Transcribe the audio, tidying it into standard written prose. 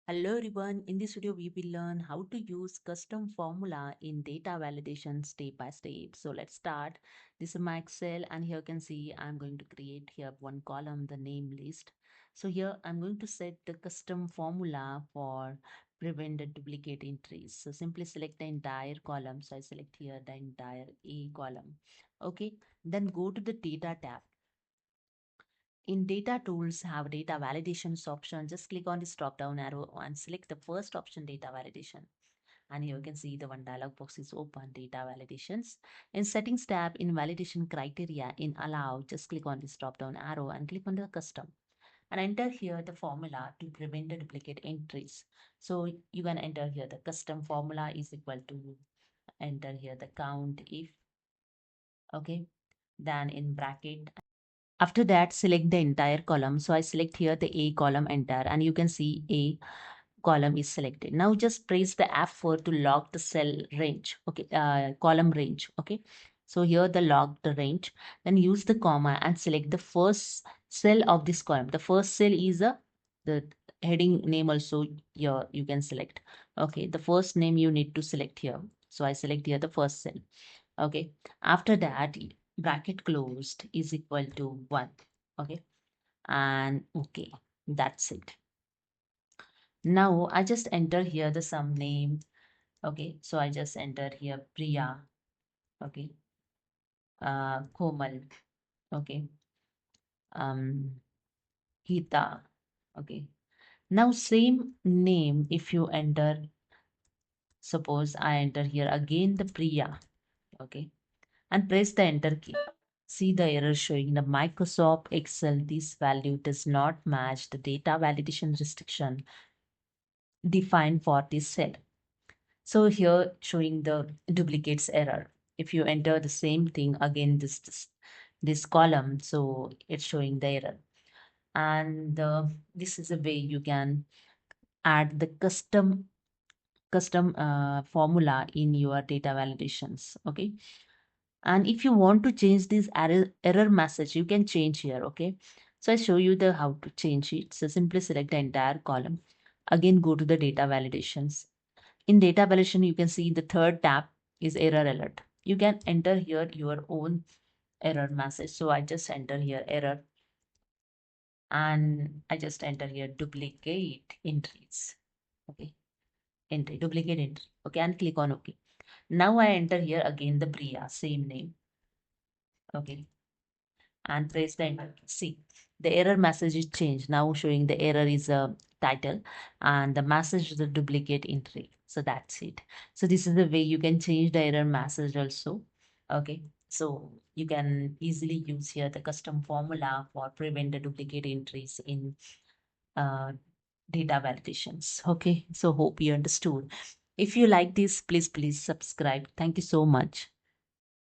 Hello everyone, in this video we will learn how to use custom formula in data validation step by step. So let's start. This is my Excel and here you can see I'm going to create here one column, the name list. So here I'm going to set the custom formula for prevent the duplicate entries. So simply select the entire column. So I select here the entire A column. Okay, then go to the data tab. In data tools have data validations option. Just click on this drop down arrow and select the first option, data validation. And here you can see the one dialog box is open, data validations. In settings tab, in validation criteria, in allow, just click on this drop down arrow and click on the custom and enter here the formula to prevent the duplicate entries. So you can enter here the custom formula is equal to, enter here the count if, okay, then in bracket. After that, select the entire column. So I select here the A column entire and you can see A column is selected. Now just press the F4 to lock the cell range, okay, column range, okay. So here the lock the range, then use the comma and select the first cell of this column. The first cell is the heading name also here you can select, okay. The first name you need to select here. So I select here the first cell, okay. After that, bracket closed is equal to 1, okay, and okay, that's it. Now I just enter here the sum name, okay. So I just enter here Priya, okay, Komal, okay, Hita, okay. Now same name if you enter, suppose I enter here again the Priya, okay, and press the enter key. See the error showing the Microsoft Excel. This value does not match the data validation restriction defined for this cell. So here showing the duplicates error. If you enter the same thing again, this column, so it's showing the error. And this is a way you can add the custom formula in your data validations, okay. And if you want to change this error message, you can change here, okay. So I show you the how to change it. So simply select the entire column, again go to the data validations. In data validation you can see the third tab is error alert. You can enter here your own error message. So I just enter here error and I just enter here duplicate entries, okay, entry duplicate entry, okay, and click on okay. Now I enter here again the Priya, same name, okay, and press the enter key. See, the error message is changed. Now showing the error is a title and the message is a duplicate entry. So that's it. So this is the way you can change the error message also. Okay. So you can easily use here the custom formula for prevent the duplicate entries in uh, data validations. Okay. So hope you understood. If you like this, please subscribe. Thank you so much.